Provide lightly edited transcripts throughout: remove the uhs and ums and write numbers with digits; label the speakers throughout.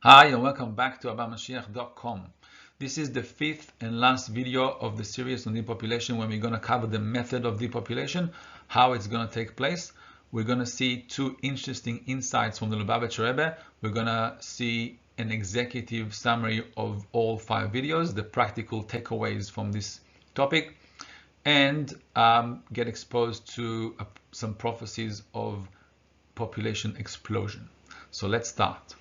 Speaker 1: Hi and welcome back to abbamashiach.com. This is the fifth and last video of the series on depopulation, where we're going to cover the method of depopulation, how it's going to take place. We're going to see two interesting insights from the Lubavitcher Rebbe. We're going to see an executive summary of all 5 videos, the practical takeaways from this topic, and get exposed to some prophecies of population explosion. So let's start.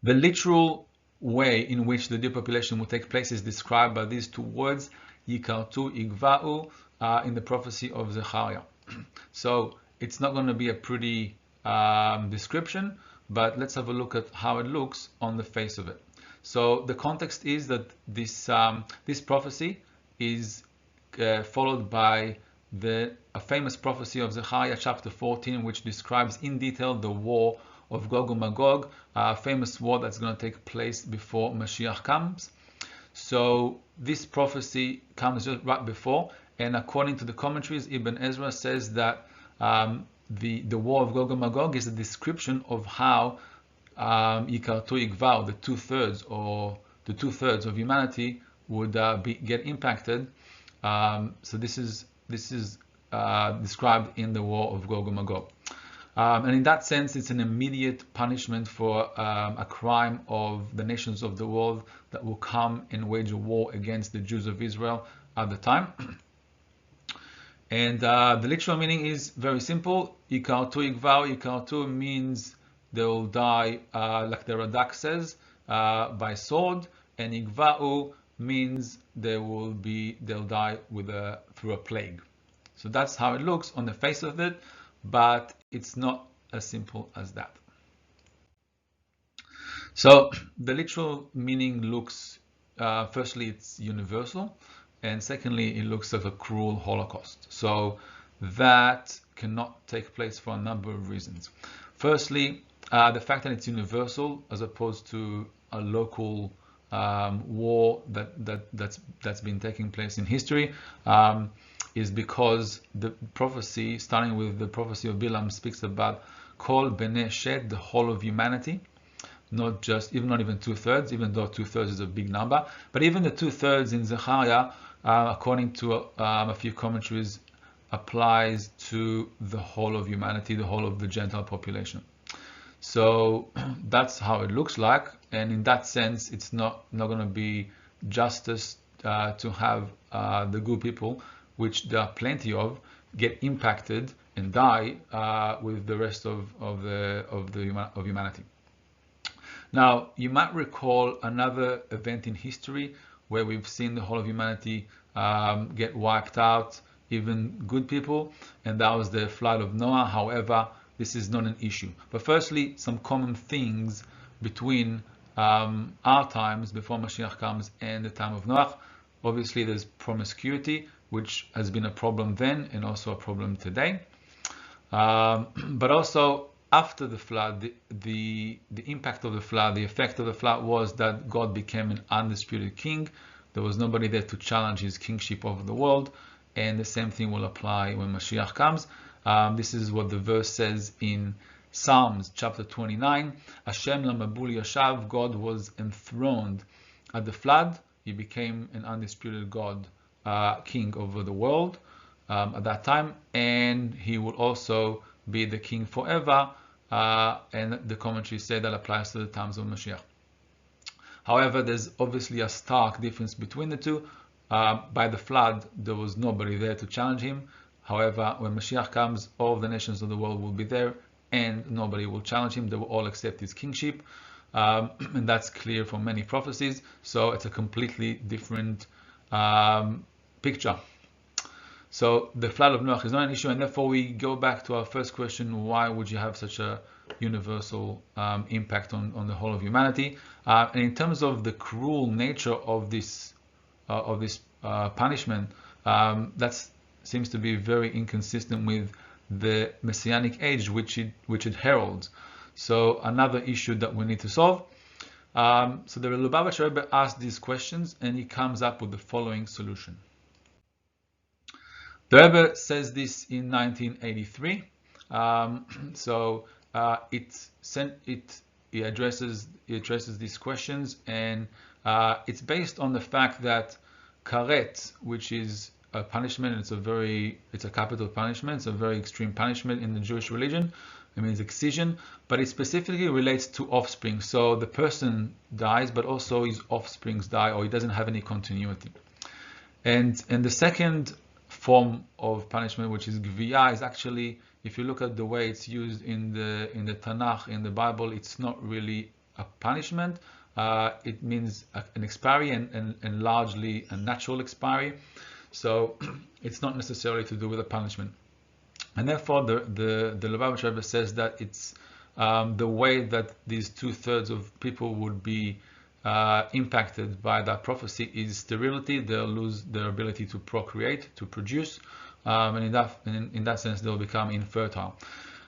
Speaker 1: The literal way in which the depopulation will take place is described by these two words, yikartu, igva'u, in the prophecy of Zechariah. So it's not going to be a pretty description, but let's have a look at how it looks on the face of it. So the context is that this prophecy is followed by a famous prophecy of Zechariah chapter 14, which describes in detail the war of Gog and Magog, a famous war that's going to take place before Mashiach comes. So this prophecy comes just right before, and according to the commentaries, Ibn Ezra says that the war of Gog and Magog is a description of how Yikartu Igvau, the two-thirds of humanity would get impacted. So this is described in the war of Gog and Magog. And in that sense, it's an immediate punishment for a crime of the nations of the world that will come and wage a war against the Jews of Israel at the time. And the literal meaning is very simple. Yikartu igvau. Yikartu means they will die, like the Radak says, by sword, and igvau means they'll die through a plague. So that's how it looks on the face of it, but it's not as simple as that. So the literal meaning looks, firstly, it's universal, and secondly, it looks like a cruel Holocaust. So that cannot take place for a number of reasons. Firstly, the fact that it's universal as opposed to a local war that's been taking place in history, is because the prophecy, starting with the prophecy of Bilam, speaks about Kol Bnei Shet, the whole of humanity, not even 2/3, even though 2/3 is a big number, but even the 2/3 in Zechariah, according to a few commentaries, applies to the whole of humanity, the whole of the Gentile population. So that's how it looks like, and in that sense, it's not going to be justice to have the good people, which there are plenty of, get impacted and die with the rest of humanity. Now, you might recall another event in history where we've seen the whole of humanity get wiped out, even good people, and that was the flood of Noah. However, this is not an issue. But firstly, some common things between our times before Mashiach comes and the time of Noah. Obviously, there's promiscuity, which has been a problem then and also a problem today. But also after the flood, the impact of the flood, the effect of the flood was that God became an undisputed king. There was nobody there to challenge his kingship over the world, and the same thing will apply when Mashiach comes. This is what the verse says in Psalms chapter 29. Hashem lamabul yashav, God was enthroned at the flood. He became an undisputed God, king over the world at that time, and he will also be the king forever, and the commentary say that applies to the times of Mashiach. However, there's obviously a stark difference between the two. By the flood, there was nobody there to challenge him. However, when Mashiach comes, all the nations of the world will be there and nobody will challenge him. They will all accept his kingship, and that's clear from many prophecies. So it's a completely different picture. So the flood of Noah is not an issue, and therefore we go back to our first question: why would you have such a universal impact on the whole of humanity? And in terms of the cruel nature of this punishment, that seems to be very inconsistent with the Messianic age which it heralds. So another issue that we need to solve. So the Lubavitcher Rebbe asked these questions, and he comes up with the following solution. The Rebbe says this in 1983. It he addresses these questions, and it's based on the fact that karet, which is a punishment, it's a capital punishment, it's a very extreme punishment in the Jewish religion. It means excision, but it specifically relates to offspring. So the person dies, but also his offsprings die, or he doesn't have any continuity. And the second form of punishment, which is gviyah, is actually, if you look at the way it's used in the Tanakh, in the Bible, it's not really a punishment. It means an expiry, and largely a natural expiry. So it's not necessarily to do with a punishment. And therefore, the Lubavitcher Rebbe says that it's the way that these 2/3 of people would be impacted by that prophecy is sterility. They'll lose their ability to procreate, to produce, and in that sense, they'll become infertile.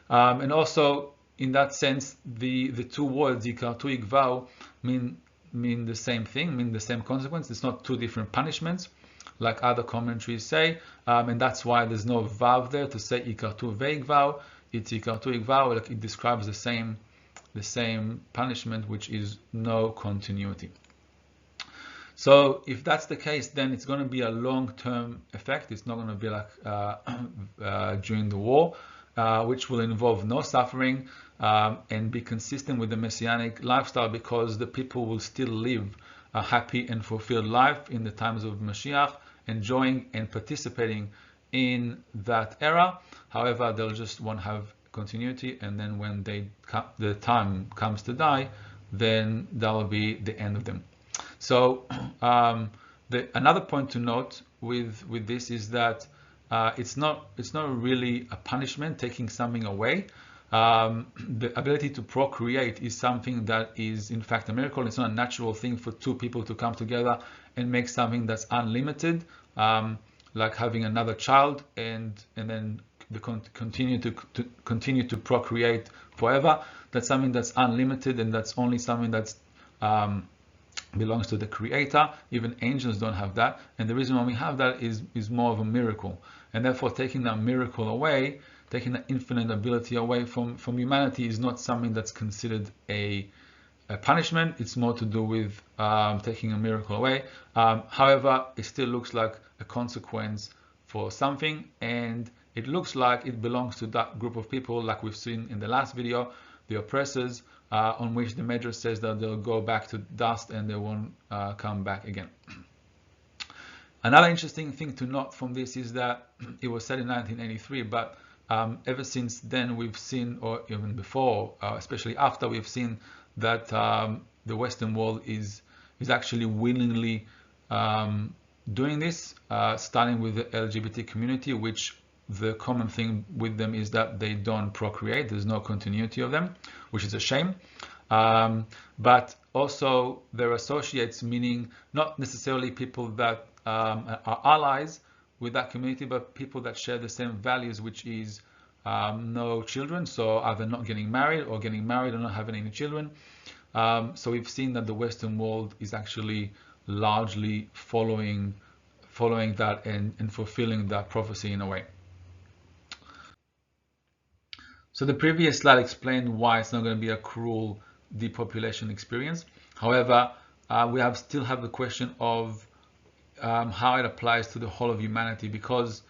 Speaker 1: And also, in that sense, the two words yikartu igvau mean the same thing, mean the same consequence. It's not two different punishments, like other commentaries say, and that's why there's no vav there to say yikartu veigvau. It's yikartu igvau, like it describes the same punishment, which is no continuity. So if that's the case, then it's going to be a long-term effect. It's not going to be like during the war, which will involve no suffering and be consistent with the Messianic lifestyle, because the people will still live a happy and fulfilled life in the times of Mashiach, enjoying and participating in that era. However, they'll just won't have continuity, and then when the time comes to die, then that will be the end of them. So another point to note with this is that it's not really a punishment, taking something away. The ability to procreate is something that is in fact a miracle. It's not a natural thing for two people to come together and make something that's unlimited, like having another child and then continue to procreate forever. That's something that's unlimited, and that's only something that's belongs to the Creator. Even angels don't have that, and the reason why we have that is more of a miracle. And therefore, taking that miracle away, taking that infinite ability away from humanity, is not something that's considered a punishment. It's more to do with taking a miracle away. However, it still looks like a consequence for something, and it looks like it belongs to that group of people, like we've seen in the last video, the oppressors, on which the Medrash says that they'll go back to dust and they won't come back again. Another interesting thing to note from this is that it was said in 1983, but ever since then we've seen, or even before, especially after, we've seen that the Western world is actually willingly doing this, starting with the LGBT community, which the common thing with them is that they don't procreate. There's no continuity of them, which is a shame. But also their associates, meaning not necessarily people that are allies with that community, but people that share the same values, which is no children, so either not getting married or getting married and not having any children. So we've seen that the Western world is actually largely following that and fulfilling that prophecy in a way. So the previous slide explained why it's not going to be a cruel depopulation experience. However, we still have the question of how it applies to the whole of humanity, because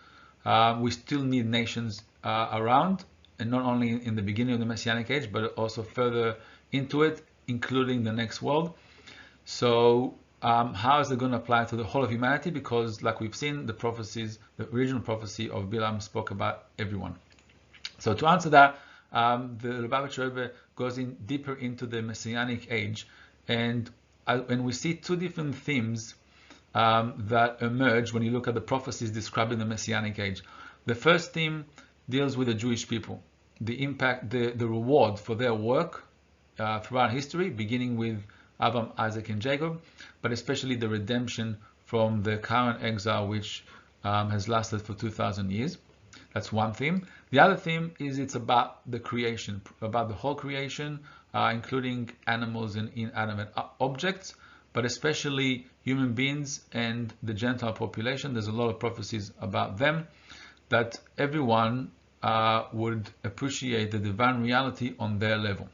Speaker 1: we still need nations around, and not only in the beginning of the Messianic age, but also further into it, including the next world. So how is it going to apply to the whole of humanity? Because like we've seen, the original prophecy of Bilam spoke about everyone. So to answer that, the Lubavitcher Rebbe goes in deeper into the Messianic age, and we see two different themes that emerge when you look at the prophecies describing the Messianic age. The first theme deals with the Jewish people, the impact, the reward for their work throughout history, beginning with Abraham, Isaac, and Jacob, but especially the redemption from the current exile, which has lasted for 2,000 years. That's one theme. The other theme is it's about the creation, about the whole creation, including animals and inanimate objects, but especially human beings and the Gentile population. There's a lot of prophecies about them, that everyone would appreciate the divine reality on their level.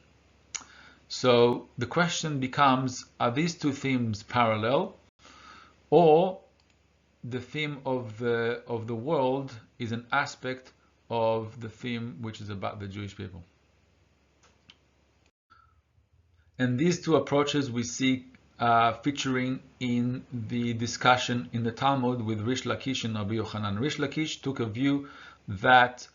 Speaker 1: So the question becomes, are these two themes parallel, or the theme of the world is an aspect of the theme which is about the Jewish people? And these two approaches we see featuring in the discussion in the Talmud with Rish Lakish and Rabbi Yochanan. Rish Lakish took a view that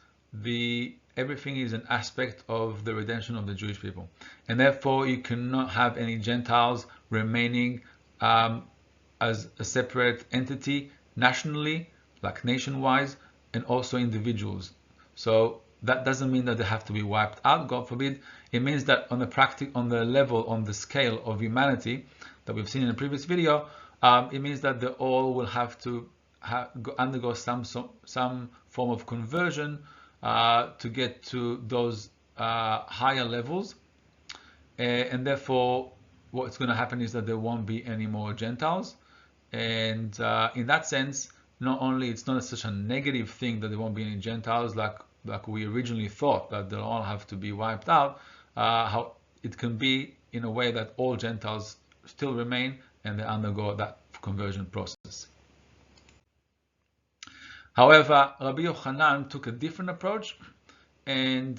Speaker 1: everything is an aspect of the redemption of the Jewish people, and therefore you cannot have any Gentiles remaining as a separate entity nationally, like nation-wise, and also individuals. So that doesn't mean that they have to be wiped out, God forbid. It means that on the level, on the scale of humanity that we've seen in the previous video, it means that they all will have to undergo some form of conversion to get to those higher levels, and therefore what's going to happen is that there won't be any more Gentiles. And in that sense, not only it's not such a negative thing that there won't be any Gentiles like we originally thought, that they'll all have to be wiped out, how it can be in a way that all Gentiles still remain and they undergo that conversion process. However, Rabbi Yochanan took a different approach, and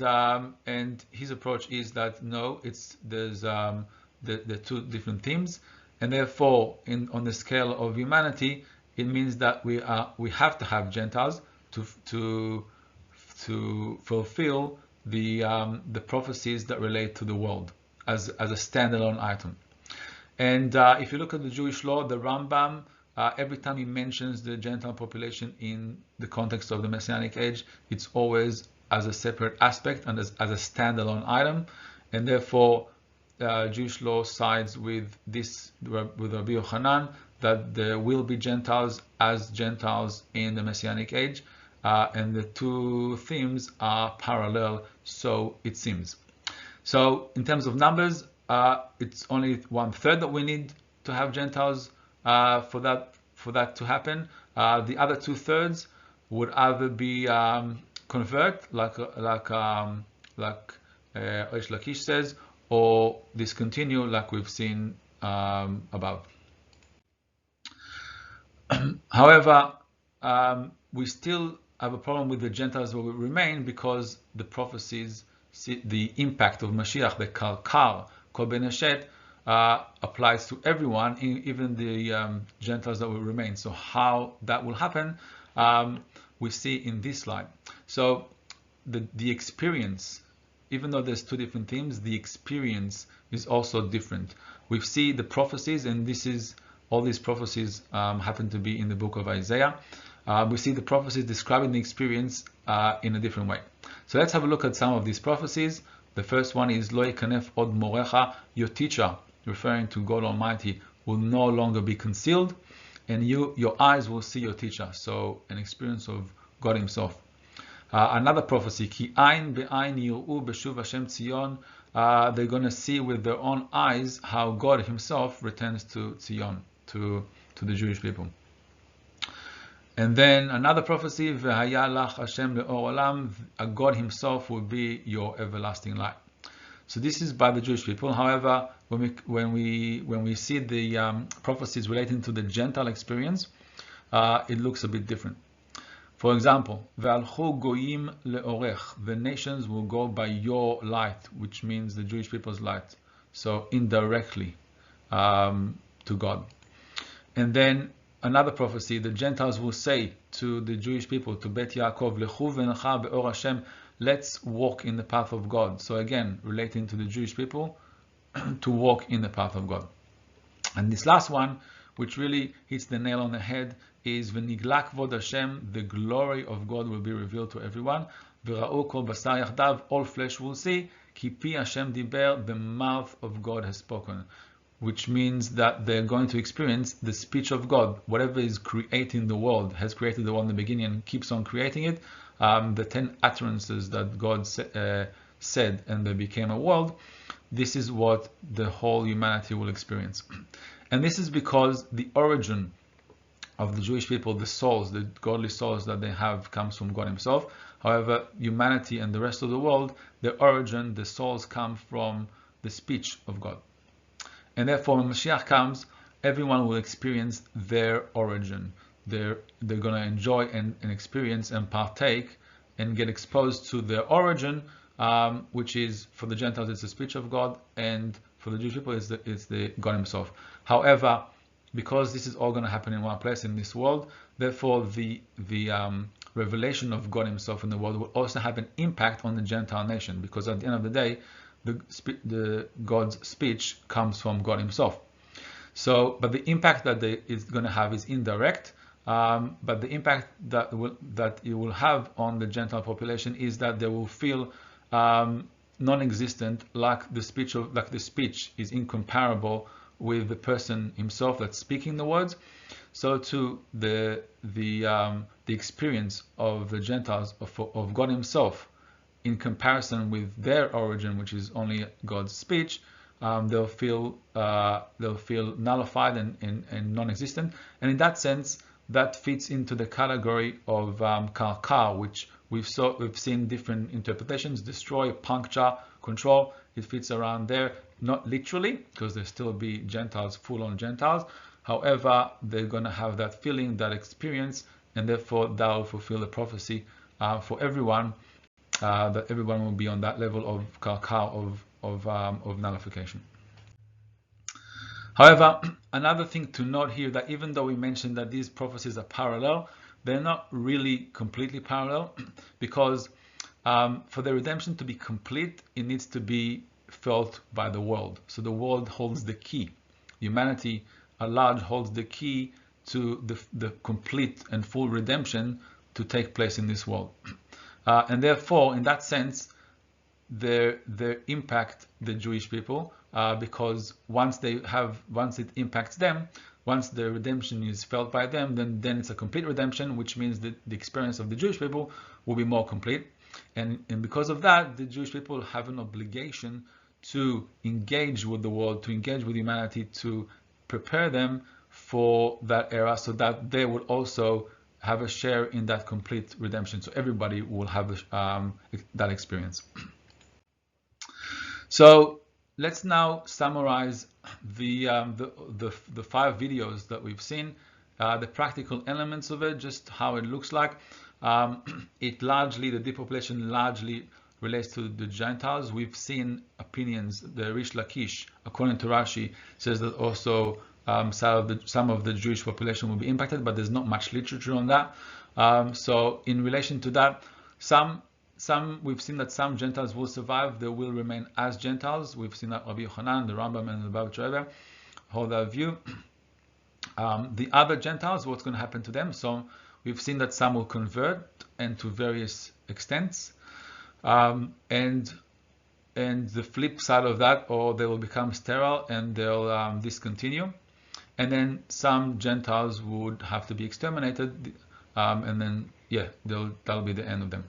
Speaker 1: his approach is that no, there's the two different themes, and therefore on the scale of humanity, it means that we have to have Gentiles to fulfill the prophecies that relate to the world as a standalone item. And if you look at the Jewish law, the Rambam, every time he mentions the Gentile population in the context of the Messianic age, it's always as a separate aspect and as a standalone item, and therefore Jewish law sides with Rabbi Yochanan, that there will be Gentiles as Gentiles in the Messianic age, and the two themes are parallel, so it seems. So in terms of numbers, it's only 1/3 that we need to have Gentiles for that to happen. The other 2/3 would either be convert, like Rish Lakish says, or discontinue, like we've seen above. However, we still have a problem with the Gentiles who will remain, because the prophecies, the impact of Mashiach, the Kalkar, Kol Ben Eshet, applies to everyone, even the Gentiles that will remain. So how that will happen, we see in this slide. So the experience, even though there's two different themes, the experience is also different. We see the prophecies, and all these prophecies happen to be in the book of Isaiah. We see the prophecies describing the experience in a different way. So let's have a look at some of these prophecies. The first one is Lo Yekanef Od Morecha, your teacher, referring to God Almighty, will no longer be concealed, and your eyes will see your teacher. So an experience of God Himself. Another prophecy, Ki Ein Be'ain Yir'u Beshuv Hashem Tzion, they're going to see with their own eyes how God Himself returns to Tzion, to the Jewish people. And then another prophecy, V'haya lach Hashem le'or olam, God Himself will be your everlasting light. So this is by the Jewish people. However, when we see the prophecies relating to the Gentile experience, it looks a bit different. For example, V'alchu goyim le'orech, the nations will go by your light, which means the Jewish people's light, so indirectly to God. And then another prophecy, the Gentiles will say to the Jewish people, to Bet Yaakov, Lechu v'necha be'or Hashem, let's walk in the path of God. So again, relating to the Jewish people, to walk in the path of God. And this last one, which really hits the nail on the head, is V'niglak vod Hashem, the glory of God will be revealed to everyone. V'ra'u kol basar yachdav, all flesh will see. Ki pi Hashem diber, the mouth of God has spoken. Which means that they're going to experience the speech of God. Whatever is creating the world, has created the world in the beginning and keeps on creating it. The 10 utterances that God said, and they became a world. This is what the whole humanity will experience. And this is because the origin of the Jewish people, the souls, the godly souls that they have, comes from God Himself. However, humanity and the rest of the world, their origin, the souls come from the speech of God. And therefore, when Mashiach comes, everyone will experience their origin. They're going to enjoy and experience and partake and get exposed to their origin, which is, for the Gentiles, it's the speech of God, and for the Jewish people, it's the God Himself. However, because this is all going to happen in one place in this world, therefore the revelation of God Himself in the world will also have an impact on the Gentile nation, because at the end of the day, the God's speech comes from God Himself. So, but the impact that it's going to have is indirect. But the impact that it will have on the Gentile population is that they will feel non-existent, like the speech is incomparable with the person himself that's speaking the words. So to the experience of the Gentiles of God Himself in comparison with their origin, which is only God's speech, they'll feel nullified and non-existent. And in that sense, that fits into the category of karka, which we've seen different interpretations: destroy, puncture, control. It fits around there, not literally, because there still be Gentiles, full-on Gentiles. However, they're going to have that feeling, that experience, and therefore that will fulfill the prophecy for everyone, that everyone will be on that level of karka, of nullification. However, another thing to note here, that even though we mentioned that these prophecies are parallel, they're not really completely parallel, because for the redemption to be complete, it needs to be felt by the world. So the world holds the key. Humanity at large holds the key to the complete and full redemption to take place in this world. And therefore, in that sense, they impact the Jewish people, because once it impacts them, once the redemption is felt by them, then it's a complete redemption, which means that the experience of the Jewish people will be more complete. And because of that, the Jewish people have an obligation to engage with the world, to engage with humanity, to prepare them for that era, so that they will also have a share in that complete redemption. So everybody will have that experience. So let's now summarize the 5 videos that we've seen, the practical elements of it, just how it looks like. The depopulation largely relates to the Gentiles. We've seen opinions. The Rish Lakish, according to Rashi, says that also some of the Jewish population will be impacted, but there's not much literature on that. So in relation to that, we've seen that some Gentiles will survive. They will remain as Gentiles. We've seen that Rabbi Yochanan, the Rambam, and the Lubavitcher Rebbe hold that view. The other Gentiles, what's going to happen to them? So we've seen that some will convert, and to various extents, and the flip side of that, or they will become sterile and they'll discontinue. And then some Gentiles would have to be exterminated, and then that'll be the end of them.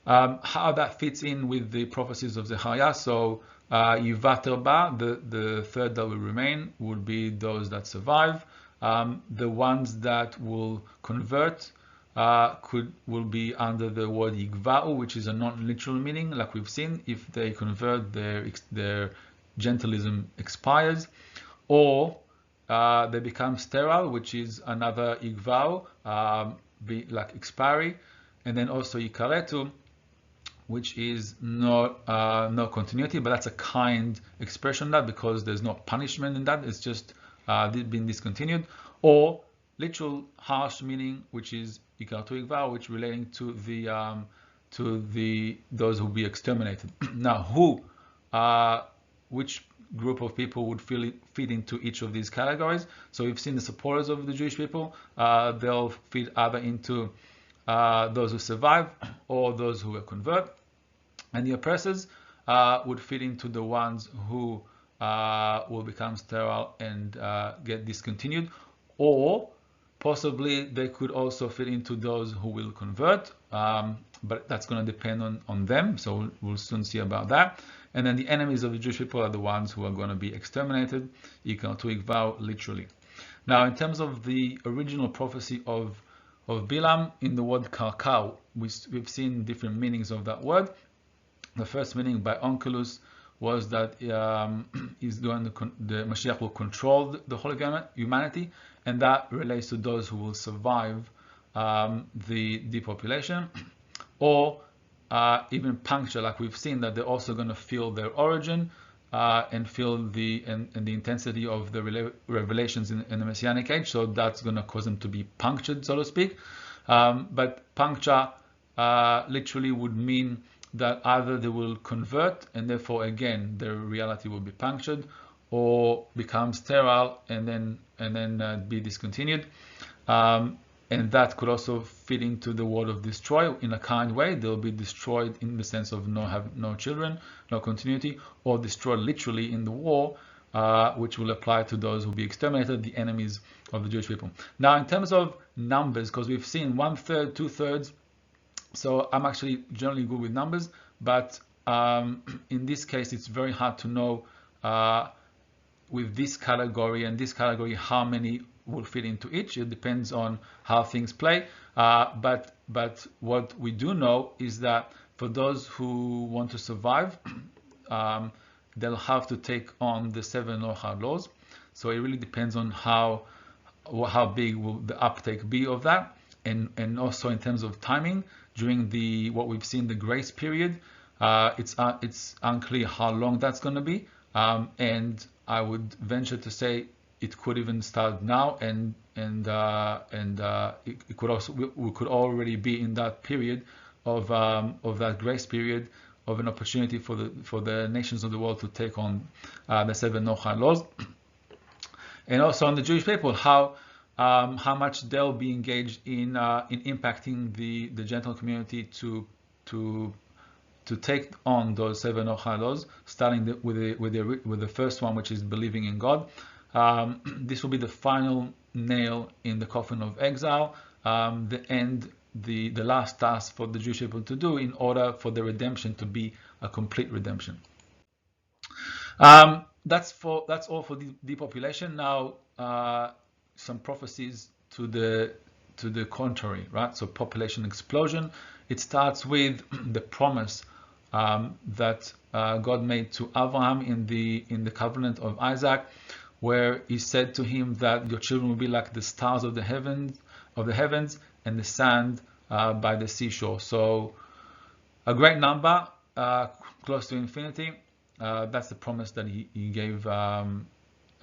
Speaker 1: How that fits in with the prophecies of Zechariah. So Yivater Ba, the third that will remain, would be those that survive. The ones that will convert will be under the word Yigva'u, which is a non-literal meaning, like we've seen. If they convert, their gentilism expires, or they become sterile, which is another Yigva'u, like expiry, and then also Yikaretu, which is no continuity, but that's a kind expression, that because there's no punishment in that, it's just been discontinued, or literal harsh meaning, which is Ikartu Igva, which relating to those who be exterminated. Now, which group of people would fit into each of these categories? So we've seen the supporters of the Jewish people, they'll fit either into those who survive or those who will convert, and the oppressors would fit into the ones who will become sterile and get discontinued, or possibly they could also fit into those who will convert, but that's going to depend on them, so we'll soon see about that. And then the enemies of the Jewish people are the ones who are going to be exterminated, literally. Now, in terms of the original prophecy of Bilam, in the word karkau, we've seen different meanings of that word. The first meaning by Onkelos was that the Mashiach will control the whole of humanity, and that relates to those who will survive the depopulation, or even puncture, like we've seen, that they're also going to feel their origin and feel the intensity of the revelations in the Messianic age. So that's going to cause them to be punctured, so to speak. But puncture literally would mean that either they will convert, and therefore again their reality will be punctured, or become sterile and then be discontinued. And that could also fit into the word of destroy in a kind way. They'll be destroyed in the sense of have no children, no continuity, or destroyed literally in the war, which will apply to those who will be exterminated, the enemies of the Jewish people. Now, in terms of numbers, because we've seen 1/3, 2/3, so I'm actually generally good with numbers, but in this case, it's very hard to know with this category and this category how many will fit into each. It depends on how things play. But what we do know is that for those who want to survive, they'll have to take on the 7 Noachide laws. So it really depends on how big will the uptake be of that, and also in terms of timing during what we've seen, the grace period. It's unclear how long that's going to be, and I would venture to say it could even start now, and it could also, we could already be in that period of that grace period of an opportunity for the nations of the world to take on the 7 Noachide laws, and also on the Jewish people, how much they'll be engaged in impacting the Gentile community to take on those 7 Noachide laws, starting with the first one, which is believing in God. This will be the final nail in the coffin of exile, the last task for the Jewish people to do in order for the redemption to be a complete redemption. That's all for the depopulation. Now, some prophecies to the contrary, right? So population explosion. It starts with the promise that God made to Abraham in the covenant of Isaac, where he said to him that your children will be like the stars of the heavens and the sand by the seashore. So a great number, close to infinity. That's the promise that he gave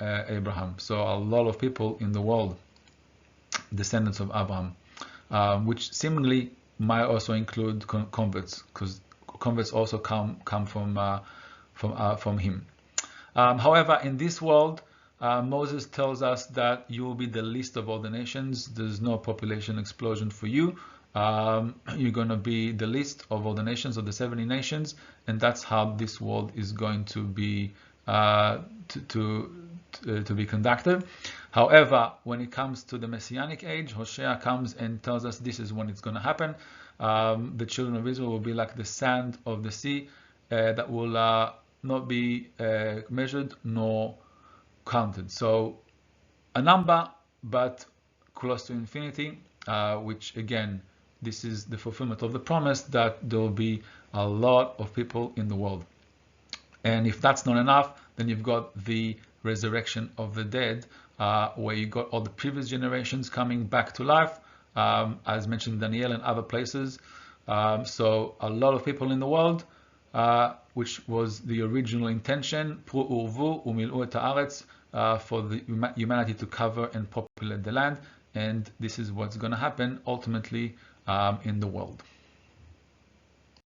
Speaker 1: Abraham. So a lot of people in the world, descendants of Abraham, which seemingly might also include converts, because converts also come from him. However, in this world, Moses tells us that you will be the least of all the nations. There's no population explosion for you. You're going to be the least of all the nations, of the 70 nations, and that's how this world is going to be to be conducted. However, when it comes to the Messianic age, Hosea comes and tells us this is when it's going to happen. The children of Israel will be like the sand of the sea that will not be measured nor counted. So a number, but close to infinity, which again, this is the fulfillment of the promise that there will be a lot of people in the world. And if that's not enough, then you've got the resurrection of the dead, where you got all the previous generations coming back to life, as mentioned in Daniel and other places. So a lot of people in the world, which was the original intention, for the humanity to cover and populate the land, and this is what's going to happen ultimately in the world.